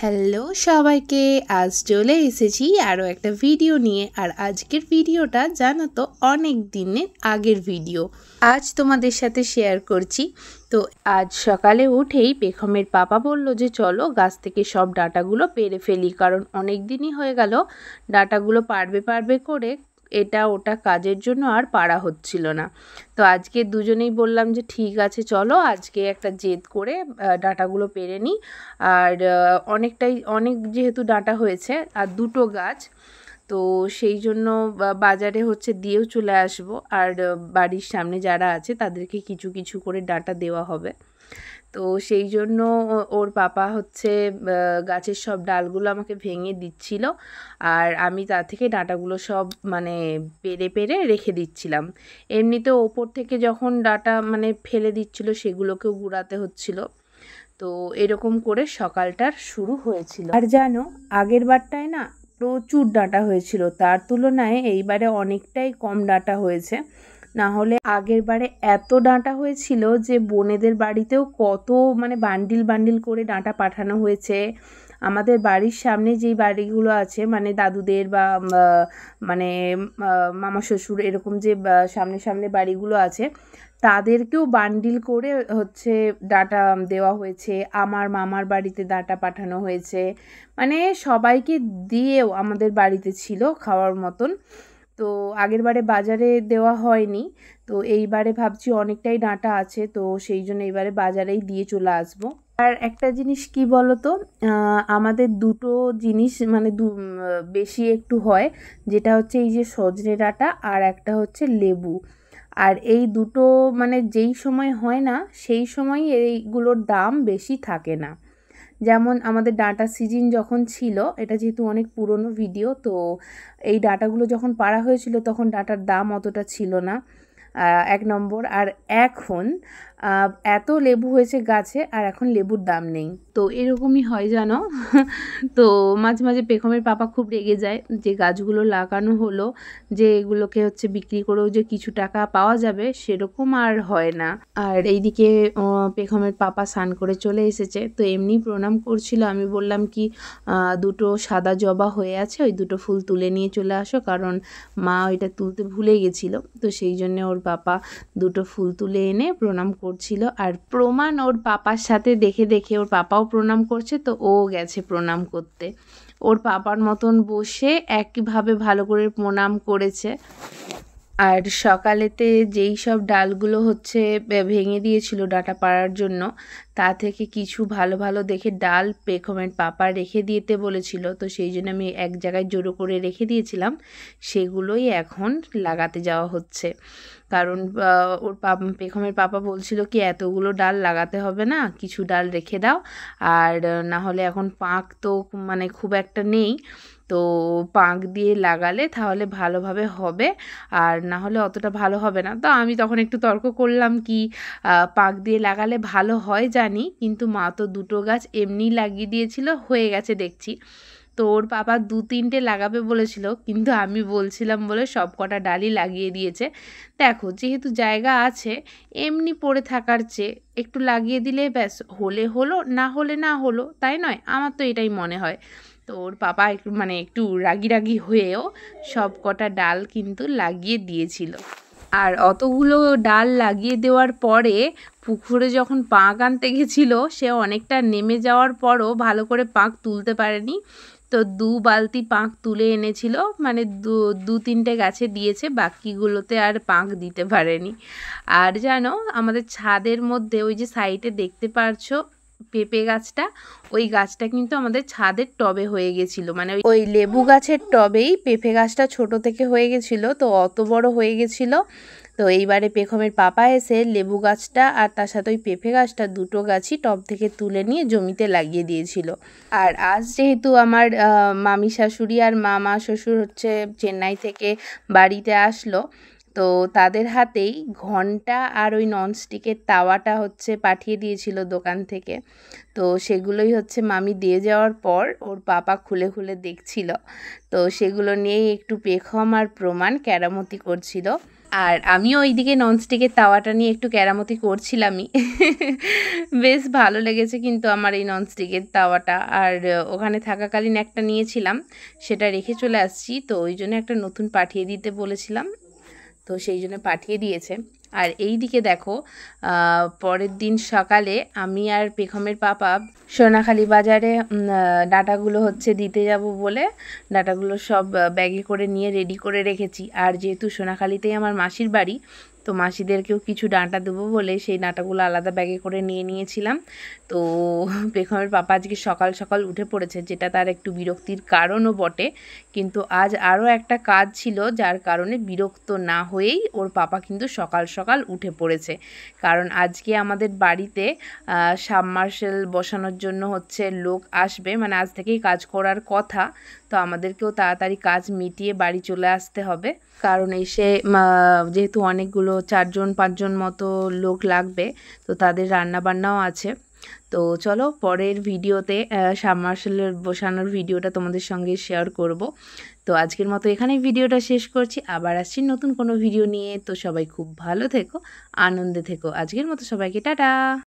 Hello সবাইকে, আজ চলে এসেছি আরও একটা ভিডিও নিয়ে। আর আজকের ভিডিওটা জানো তো অনেক দিনের আগের ভিডিও, আজ তোমাদের সাথে শেয়ার করছি। তো আজ সকালে উঠেই পেখমের পাপা বলল যে চলো গাছ থেকে সব ডাঁটাগুলো পেড়ে ফেলি, কারণ অনেক দিনই হয়ে গেল ডাঁটাগুলো পারবে করে এটা ওটা কাজের জন্য আর পারা হচ্ছিল না। তো আজকে দুজনেই বললাম যে ঠিক আছে চলো আজকে একটা জেদ করে ডাঁটাগুলো পেরে নিই। আর অনেক যেহেতু ডাঁটা হয়েছে আর দুটো গাছ, তো সেই জন্য বাজারে দিয়েও চলে আসব। আর বাড়ির সামনে যারা আছে তাদেরকে কিছু কিছু করে ডাঁটা দেওয়া হবে। তো সেই জন্য ওর পাপা গাছের সব ডালগুলো আমাকে ভেঙে দিচ্ছিল, আর আমি তা থেকে ডাঁটাগুলো সব পেরে পেরে রেখে দিচ্ছিলাম। এমনিতেও ওপর থেকে যখন ডাঁটা ফেলে দিচ্ছিল সেগুলোকেও গুঁড়াতে হচ্ছিল। তো এরকম করে সকালটার শুরু হয়েছিল। আর জানো, আগের বারটায় না প্রচুর ডাঁটা হয়েছিল, তার তুলনায় এইবারে অনেকটাই কম ডাঁটা হয়েছে। না হলে আগের বারে এত ডাঁটা হয়েছিল যে বোনেদের বাড়িতেও কত বান্ডিল বান্ডিল করে ডাঁটা পাঠানো হয়েছে। আমাদের বাড়ির সামনে যেই বাড়িগুলো আছে দাদুদের বা মামা শ্বশুর এরকম যে সামনে সামনে বাড়িগুলো আছে তাদেরকেও বান্ডিল করে ডাঁটা দেওয়া হয়েছে। আমার মামার বাড়িতে ডাঁটা পাঠানো হয়েছে, সবাইকে দিয়েও আমাদের বাড়িতে ছিল খাওয়ার মতন। তো আগের বারে বাজারে দেওয়া হয়নি, তো এইবারে ভাবছি অনেকটাই ডাঁটা আছে, তো সেই জন্য এইবারে বাজারেই দিয়ে চলে আসবো। আর একটা জিনিস কি বলতো, আমাদের দুটো জিনিস বেশি একটু হয়, যেটা হচ্ছে এই যে সজনে ডাঁটা আর একটা হচ্ছে লেবু। আর এই দুটো যেই সময় হয় না সেই সময় এইগুলোর দাম বেশি থাকে না। যেমন আমাদের ডাঁটা সিজন যখন ছিল, এটা যেহেতু অনেক পুরনো ভিডিও, তো এই ডাঁটাগুলো যখন পাড়া হয়েছিল তখন ডাঁটার দাম অতটা ছিল না, 1 নম্বর। আর এখন এত লেবু হয়েছে গাছে আর এখন লেবুর দাম নেই। তো এরকমই হয় জানো। তো মাঝে মাঝে পেখমের পাপা খুব রেগে যায় যে গাছগুলো লাগানো হলো, যে এগুলোকে বিক্রি করেও যে কিছু টাকা পাওয়া যাবে সেরকম আর হয় না। আর এইদিকে পেখমের পাপা স্নান করে চলে এসেছে, তো এমনি প্রণাম করছিল। আমি বললাম কি দুটো সাদা জবা হয়ে আছে, ওই দুটো ফুল তুলে নিয়ে চলে আসো, কারণ মা ওইটা তুলতে ভুলে গেছিলো। তো সেই জন্য ওর পাপা দুটো ফুল তুলে এনে প্রণাম করছিল। আর প্রমাণ ওর পাপার সাথে দেখে দেখে ওর পাপাও প্রণাম করছে, তো ও গেছে প্রণাম করতে। ওর পাপার মতন বসে একইভাবে ভালো করে প্রণাম করেছে। আর সকালেতে যেই সব ডালগুলো ভেঙে দিয়েছিল ডাঁটা পাড়ার জন্য, তা থেকে কিছু ভালো ভালো দেখে ডাল পেখমের পাপা রেখে দিতে বলেছিল, তো সেই জন্য আমি এক জায়গায় জড়ো করে রেখে দিয়েছিলাম। সেগুলোই এখন লাগাতে যাওয়া হচ্ছে, কারণ ওর পেখমের পাপা বলছিল কি এতগুলো ডাল লাগাতে হবে না, কিছু ডাল রেখে দাও। আর না হলে এখন পাঁক তো খুব একটা নেই, তো পাঁক দিয়ে লাগালে তাহলে ভালোভাবে হবে, আর না হলে অতটা ভালো হবে না। তো আমি তখন একটু তর্ক করলাম কি পাঁক দিয়ে লাগালে ভালো হয় জানি, কিন্তু মা তো দুটো গাছ এমনি লাগিয়ে দিয়েছিল, হয়ে গেছে দেখছি। তো ওর পাপা 2-3টে লাগাবে বলেছিল, কিন্তু আমি বলছিলাম বলে সব কটা ডালই লাগিয়ে দিয়েছে। দেখো যেহেতু জায়গা আছে, এমনি পড়ে থাকার চেয়ে একটু লাগিয়ে দিলে ব্যাস, হলে হলো, না হলে না হলো, তাই নয়? আমার তো এটাই মনে হয়। তো ওর পাপা একটু রাগি রাগি হয়েও সব কটা ডাল কিন্তু লাগিয়ে দিয়েছিল। আর অতগুলো ডাল লাগিয়ে দেওয়ার পরে পুকুরে যখন পাঁক আনতে গেছিলো, সে অনেকটা নেমে যাওয়ার পরও ভালো করে পাঁক তুলতে পারেনি। তো 2 বালতি পাঁক তুলে এনেছিল, 2-3টে গাছে দিয়েছে, বাকিগুলোতে আর পাঁক দিতে পারেনি। আর জানো, আমাদের ছাদের মধ্যে ওই যে সাইডে দেখতে পারছো পেঁপে গাছটা, ওই গাছটা কিন্তু আমাদের ছাদের টবে হয়ে গেছিলো, ওই লেবু গাছের টবেই পেঁপে গাছটা ছোট থেকে হয়ে গেছিলো, তো অত বড় হয়ে গেছিলো। তো এইবারে পেখমের পাপা এসে লেবু গাছটা আর তার সাথে ওই পেঁপে গাছটা দুটো গাছই টব থেকে তুলে নিয়ে জমিতে লাগিয়ে দিয়েছিল। আর আজ যেহেতু আমার মামি শাশুড়ি আর মামা শ্বশুর চেন্নাই থেকে বাড়িতে আসলো, তো তাদের হাতেই ঘন্টা আর ওই ননস্টিকের তাওয়াটা পাঠিয়ে দিয়েছিল দোকান থেকে। তো সেগুলোই মামি দিয়ে যাওয়ার পর ওর পাপা খুলে খুলে দেখছিল। তো সেগুলো নিয়েই একটু পেখম আর প্রমাণ কেরামতি করছিল। আর আমিও ওইদিকে ননস্টিকের তাওয়াটা নিয়ে একটু কেরামতি করছিলামই। বেশ ভালো লেগেছে কিন্তু আমার এই ননস্টিকের তাওয়াটা। আর ওখানে থাকাকালীন একটা নিয়েছিলাম, সেটা রেখে চলে আসছি, তো ওই জন্য একটা নতুন পাঠিয়ে দিতে বলেছিলাম, তো সেই জন্য পাঠিয়ে দিয়েছে। আর এই দিকে দেখো, পরের দিন সকালে আমি আর পেখমের পাপা সোনাখালি বাজারে ডাটাগুলো হচ্ছে দিতে যাব বলে ডাটাগুলো সব ব্যাগে করে নিয়ে রেডি করে রেখেছি। আর যেহেতু সোনাখালিতেই আমার মাসির বাড়ি, তো মাসিদেরকেও কিছু ডাঁটা দেবো বলে সেই ডাঁটাগুলো আলাদা ব্যাগে করে নিয়ে নিয়েছিলাম। তো পেখমের পাপা আজকে সকাল সকাল উঠে পড়েছে, যেটা তার একটু বিরক্তির কারণও বটে, কিন্তু আজ আরও একটা কাজ ছিল যার কারণে বিরক্ত না হয়েই ওর পাপা কিন্তু সকাল সকাল উঠে পড়েছে। কারণ আজকে আমাদের বাড়িতে সাবমার্শেল বসানোর জন্য হচ্ছে লোক আসবে, মানে আজ থেকেই কাজ করার কথা, তো আমাদেরকেও তাড়াতাড়ি কাজ মিটিয়ে বাড়ি চলে আসতে হবে। কারণ এসে যেহেতু অনেকগুলো 4-5 জন মতো লোক লাগবে, তো তাদের রান্নাবান্নাও আছে। তো চলো পরের ভিডিওতে সাবমার্শেলের বসানোর ভিডিওটা তোমাদের সঙ্গে শেয়ার করব। তো আজকের মতো এখানেই ভিডিওটা শেষ করছি, আবার আসছি নতুন কোনো ভিডিও নিয়ে। তো সবাই খুব ভালো থেকো, আনন্দে থেকো। আজকের মতো সবাইকে টাটা।